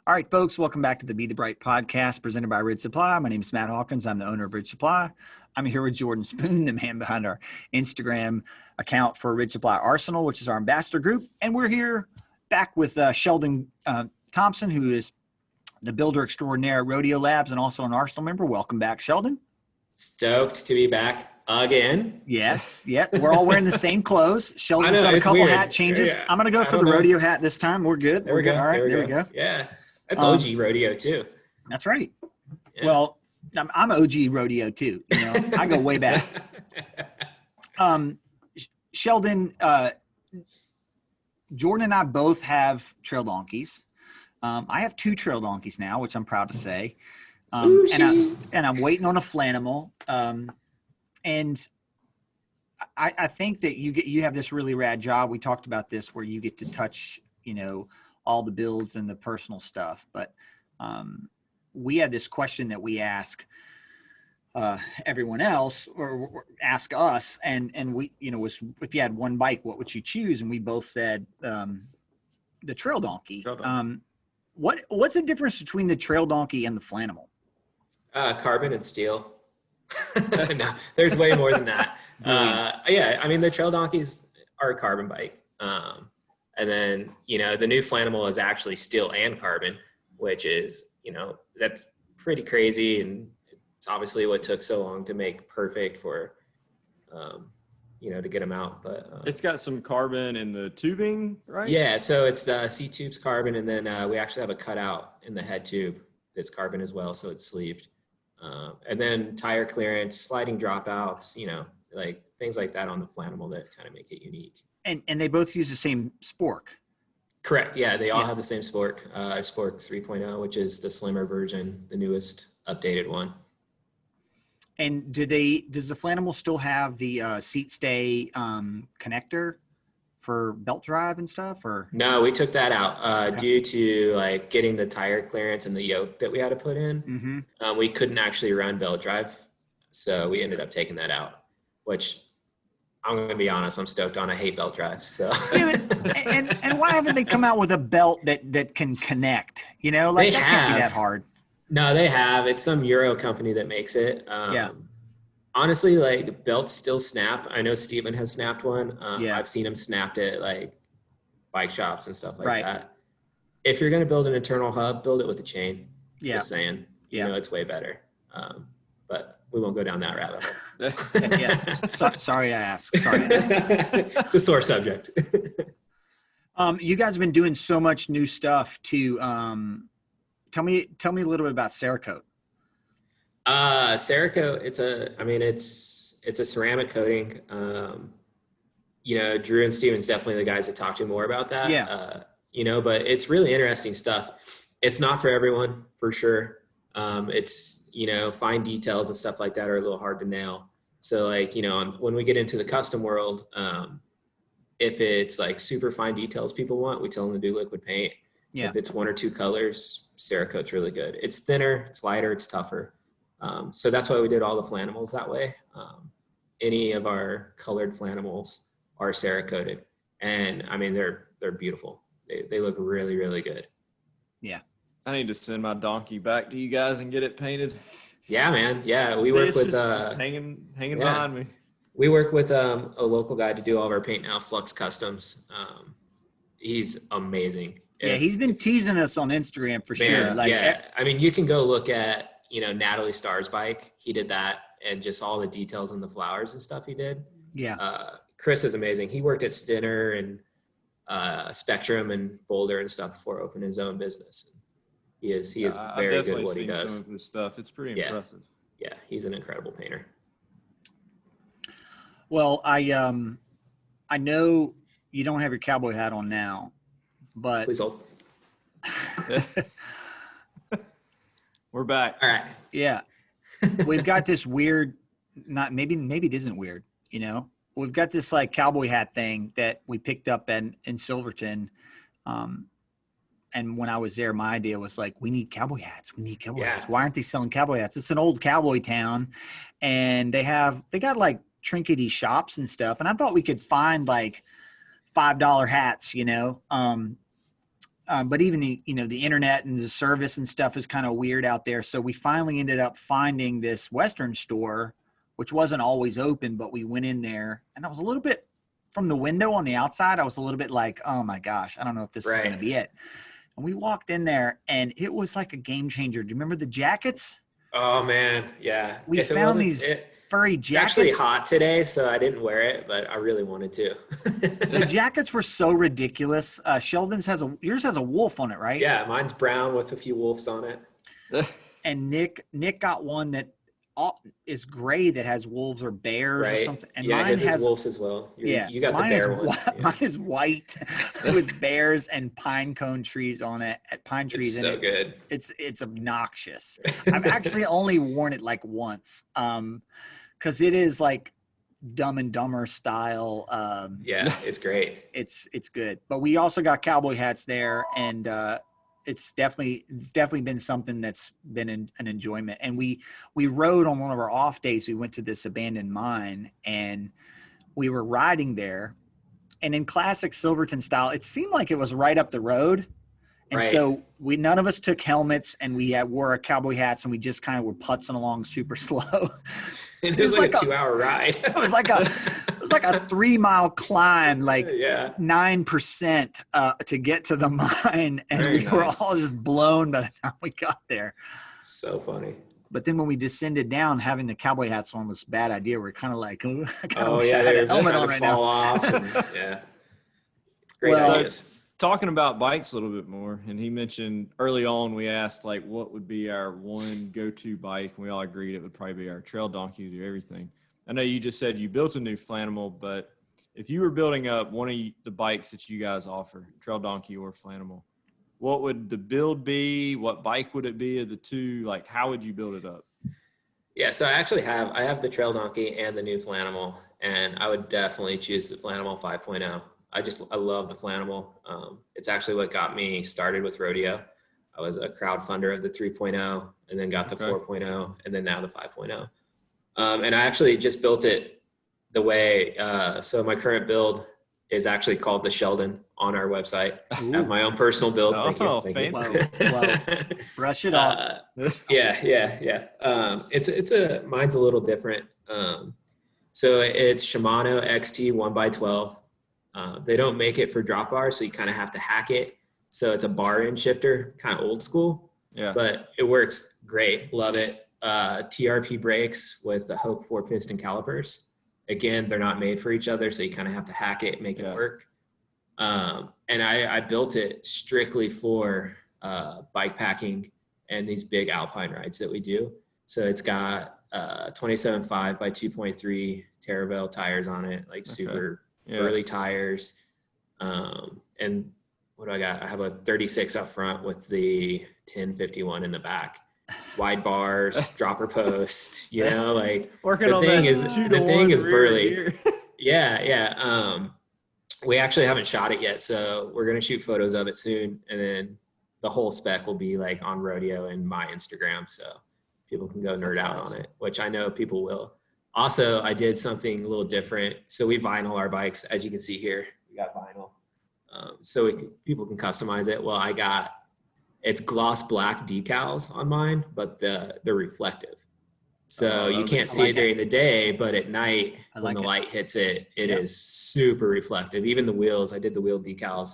All right, folks, welcome back to the Be the Bright podcast presented by Ridge Supply. My name is Matt Hawkins. I'm the owner of Ridge Supply. I'm here with Jordan Spoon, the man behind our Instagram account for Ridge Supply Arsenal, which is our ambassador group. And we're here back with Sheldon Thompson, who is the builder extraordinaire at Rodeo Labs and also an Arsenal member. Welcome back, Sheldon. Stoked to be back again. Yes. Yep. We're all wearing the same clothes. Sheldon's done a couple weird. hat changes. Yeah. I'm going to go for the rodeo hat this time. We're good. There we go. All right. There we go. Yeah. That's OG rodeo too. That's right. Yeah. Well, I'm OG rodeo too. You know, I go way back. Sheldon, Jordan and I both have trail donkeys. I have 2 trail donkeys now, which I'm proud to say. And I'm waiting on a Flaanimal. And I think that you have this really rad job. We talked about this where you get to touch, all the builds and the personal stuff. But we had this question that we ask everyone else or ask us. And we, was if you had one bike, what would you choose? And we both said the trail donkey. What's the difference between the trail donkey and the Flaanimal? Carbon and steel. No, there's way more than that. The trail donkeys are a carbon bike. And then, the new Flaanimal is actually steel and carbon, which is, that's pretty crazy. And it's obviously what took so long to make perfect for, to get them out. But it's got some carbon in the tubing, right? Yeah. So it's C-tube's carbon. And then we actually have a cutout in the head tube that's carbon as well. So it's sleeved. And then tire clearance, sliding dropouts, like things like that on the Flaanimal that kind of make it unique. And they both use the same spork. Correct. Yeah, they all have the same spork. Spork 3.0, which is the slimmer version, the newest updated one. And does the Flaanimal still have the seat stay connector for belt drive and stuff? Or no, we took that out due to getting the tire clearance and the yoke that we had to put in. Mm-hmm. We couldn't actually run belt drive, so we ended up taking that out, which I'm going to be honest, I'm stoked on. I hate belt drives. So and why haven't they come out with a belt that can connect? They can't be that hard. No, they have. It's some Euro company that makes it. Honestly, belts still snap. I know Steven has snapped one. I've seen him snapped at bike shops and stuff like that. If you're going to build an internal hub, build it with a chain. Yeah. Just saying. It's way better. But we won't go down that rabbit hole. Sorry I asked. Sorry. It's a sore subject. You guys have been doing so much new stuff too. Tell me a little bit about Cerakote. Cerakote, it's a ceramic coating. Drew and Steven's definitely the guys that talk to more about that. But it's really interesting stuff. It's not for everyone, for sure. It's, fine details and stuff like that are a little hard to nail. So when we get into the custom world, if it's super fine details people want, we tell them to do liquid paint. Yeah. If it's 1 or 2 colors, Cerakote's really good. It's thinner, it's lighter, it's tougher. So that's why we did all the Flaanimals that way. Any of our colored Flaanimals are Cerakoted, and they're beautiful. They look really, really good. Yeah. I need to send my donkey back to you guys and get it painted. Yeah, man. Yeah, we work with just hanging behind me. We work with a local guy to do all of our paint now, Flux Customs. He's amazing. He's been teasing us on Instagram for sure. You can go look at Natalie Starr's bike. He did that, and just all the details and the flowers and stuff he did. Yeah. Chris is amazing. He worked at Stinner and Spectrum and Boulder and stuff before opening his own business. He is very good at what he does. Some of his stuff. It's pretty impressive. Yeah, he's an incredible painter. Well, I know you don't have your cowboy hat on now, but please hold. We're back. All right. Yeah. We've got this weird, maybe it isn't weird, we've got this cowboy hat thing that we picked up in Silverton. And when I was there, my idea was we need cowboy hats. Hats. Why aren't they selling cowboy hats? It's an old cowboy town, and they got trinkety shops and stuff. And I thought we could find $5 hats, but even the internet and the service and stuff is kind of weird out there. So we finally ended up finding this Western store, which wasn't always open, but we went in there, and I was a little bit from the window on the outside. I was a little bit like, oh my gosh, I don't know if this is going to be it. And we walked in there, and it was like a game changer. Do you remember the jackets? Oh man, yeah. We found these furry jackets. It's actually hot today, so I didn't wear it, but I really wanted to. The jackets were so ridiculous. Sheldon's yours has a wolf on it, right? Yeah, mine's brown with a few wolves on it. And Nick got one that is gray that has wolves or bears or something. And mine has wolves as well. You got mine the bear one. Mine is white with bears and pine cone trees on it. Pine trees. It's so good. It's obnoxious. I've actually only worn it like once. Because it is like Dumb and Dumber style. Yeah, it's great. It's good. But we also got cowboy hats there, and it's definitely been something that's been an enjoyment. And we rode on one of our off days. We went to this abandoned mine, and we were riding there. And in classic Silverton style, it seemed like it was right up the road. And so none of us took helmets, and we wore our cowboy hats, and we just kind of were putzing along super slow. It was like a 2-hour ride. It was like a 3-mile climb, like 9% to get to the mine, and we were all just blown by the time we got there. So funny. But then when we descended down, having the cowboy hats on was a bad idea. We're kind of like, I oh wish yeah, I had a helmet on right now. Off and, yeah, great ideas. Talking about bikes a little bit more, and he mentioned early on, we asked like what would be our one go-to bike, and we all agreed it would probably be our Trail Donkey to do everything. I know you just said you built a new Flaanimal, but if you were building up one of the bikes that you guys offer, Trail Donkey or Flaanimal, what would the build be? What bike would it be of the two? Like, how would you build it up? Yeah, so I have the Trail Donkey and the new Flaanimal, and I would definitely choose the Flaanimal 5.0. I love the Flaanimal. It's actually what got me started with Rodeo. I was a crowdfunder of the 3.0 and then got the 4.0 and then now the 5.0. And I actually just built it the way, so my current build is actually called the Sheldon on our website. I have my own personal build. Oh, Thank you. Wow. Brush it off. Yeah. Mine's a little different. So it's Shimano XT 1x12. They don't make it for drop bars, so you kind of have to hack it. So it's a bar end shifter, kind of old school. Yeah. But it works great. Love it. TRP brakes with the Hope 4-piston calipers. Again, they're not made for each other, so you kind of have to hack it, make it work. And I built it strictly for bike packing and these big alpine rides that we do. So it's got 27.5 by 2.3 Terravale tires on it, like super early tires. And what do I got? I have a 36 up front with the 1051 in the back. Wide bars, dropper post, like working the on thing that is the thing is burly. Yeah. We actually haven't shot it yet, so we're gonna shoot photos of it soon, and then the whole spec will be like on Rodeo and my Instagram, so people can go nerd out on it, which I know people will. Also, I did something a little different. So we vinyl our bikes, as you can see here. We got vinyl, so people can customize it. Well, it's gloss black decals on mine, but they're reflective. So you can't see it during the day, but at night when the light hits it, it is super reflective. Even the wheels, I did the wheel decals,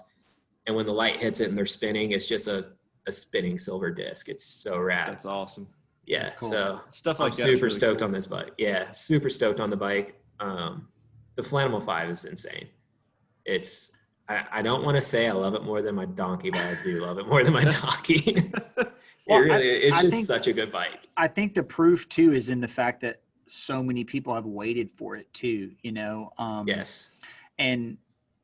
and when the light hits it and they're spinning, it's just a spinning silver disc. It's so rad. That's awesome. Yeah, cool. So stuff like I'm super stoked on this bike. Yeah, super stoked on the bike. The Flaanimal 5 is insane. I don't want to say I love it more than my donkey, but I do love it more than my donkey. It's just such a good bike. I think the proof too is in the fact that so many people have waited for it too, Yes. And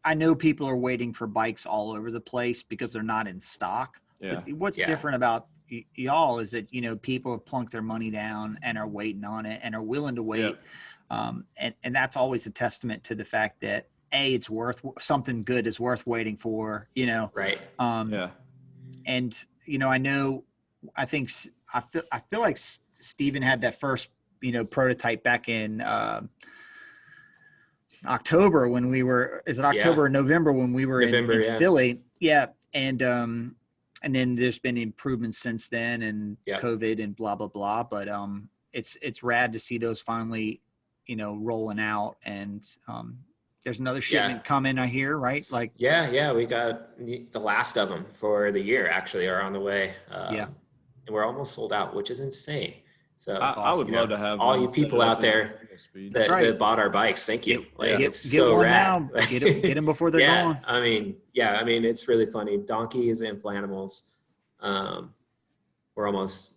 I know people are waiting for bikes all over the place because they're not in stock. Yeah. But what's different about y'all is that, people have plunked their money down and are waiting on it and are willing to wait. And that's always a testament to the fact that it's something good is worth waiting for, Right. And, I feel like Steven had that first, prototype back in October when we were, is it October or November when we were in Philly? Yeah. and then there's been improvements since then, and Yep. COVID and blah blah blah. But it's rad to see those finally, rolling out. And there's another shipment coming, I hear, right? Like Yeah, we got the last of them for the year actually are on the way. And we're almost sold out, which is insane. So I would love to have all one you set people up out in there That's that, right. that bought our bikes. Thank you. It's get so one rad. now. Get them before they're gone. I mean, it's really funny. Donkeys and Flaanimals. We're almost,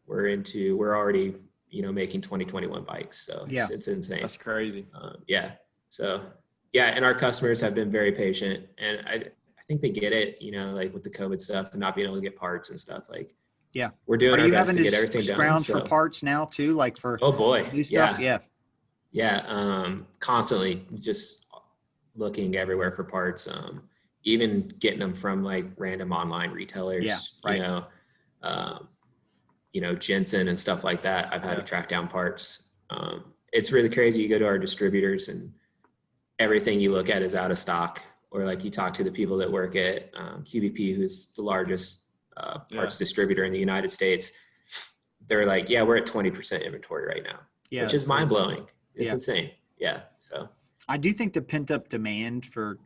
we're already, making 2021 bikes. So it's insane. That's crazy. So and our customers have been very patient, and I think they get it, like with the COVID stuff and not being able to get parts and stuff. Like, we're doing our best to get everything done. Scrounge for parts now too, like for new stuff. Constantly just looking everywhere for parts, even getting them from like random online retailers. Jensen and stuff like that. I've had to track down parts. It's really crazy. You go to our distributors and everything you look at is out of stock, or like you talk to the people that work at QBP, who's the largest parts distributor in the United States. They're like, we're at 20% inventory right now, which is mind blowing. It's insane. So I do think the pent up demand for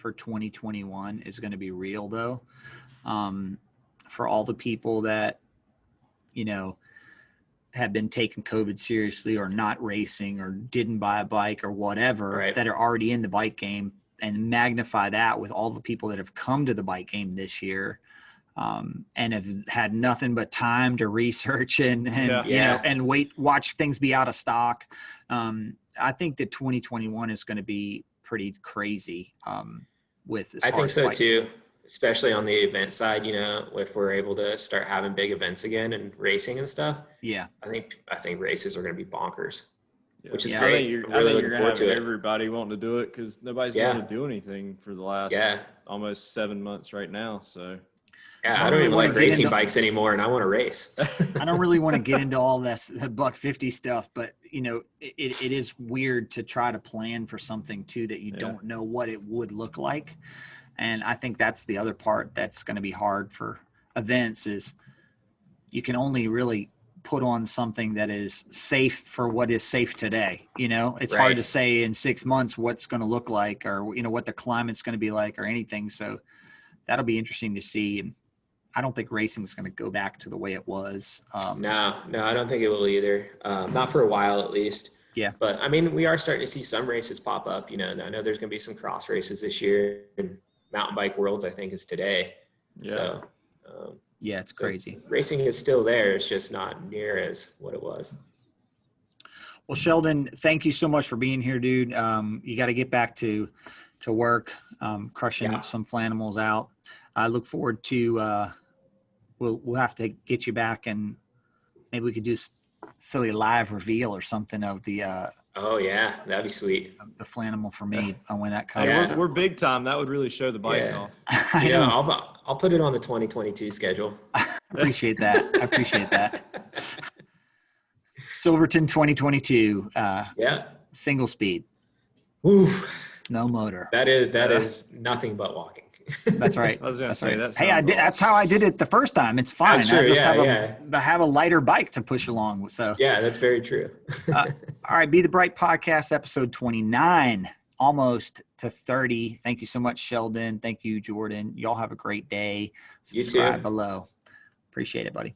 2021 is going to be real though. For all the people that, have been taking COVID seriously or not racing or didn't buy a bike or whatever, that are already in the bike game, and magnify that with all the people that have come to the bike game this year, and have had nothing but time to research and watch things be out of stock. I think that 2021 is going to be pretty crazy. I think so too, especially on the event side. If we're able to start having big events again and racing and stuff. I think races are going to be bonkers, which is great. I think you're going to have everybody wanting to do it, because nobody's going to do anything for the last almost 7 months right now. So I don't even like racing bikes anymore, and I want to race. I don't really want to get into all this $150 stuff, but it is weird to try to plan for something too that you don't know what it would look like. And I think that's the other part that's going to be hard for events, is you can only really put on something that is safe for what is safe today. It's hard to say in 6 months what's going to look like, or, what the climate's going to be like, or anything. So that'll be interesting to see. And I don't think racing is going to go back to the way it was. No, I don't think it will either. Not for a while, at least. Yeah. But I mean, we are starting to see some races pop up. I know there's going to be some cross races this year, and Mountain Bike Worlds, I think, is today. So, it's crazy. Racing is still there. It's just not near as what it was. Well, Sheldon, thank you so much for being here, dude. You got to get back to work, crushing some Flaanimals out. I look forward to, we'll have to get you back, and maybe we could do silly live reveal or something of the, that'd be sweet. The Flaanimal for me when that comes. We're big time. That would really show the bike off. I'll put it on the 2022 schedule. Appreciate that. Silverton 2022. Single speed. Oof. No motor. That is nothing but walking. That's right. I was going to say that. Hey, that's how I did it the first time. It's fine. That's true. I just have a lighter bike to push along. So that's very true. All right. Be the Bright Podcast, episode 29, almost to 30. Thank you so much, Sheldon. Thank you, Jordan. Y'all have a great day. Subscribe below. Appreciate it, buddy.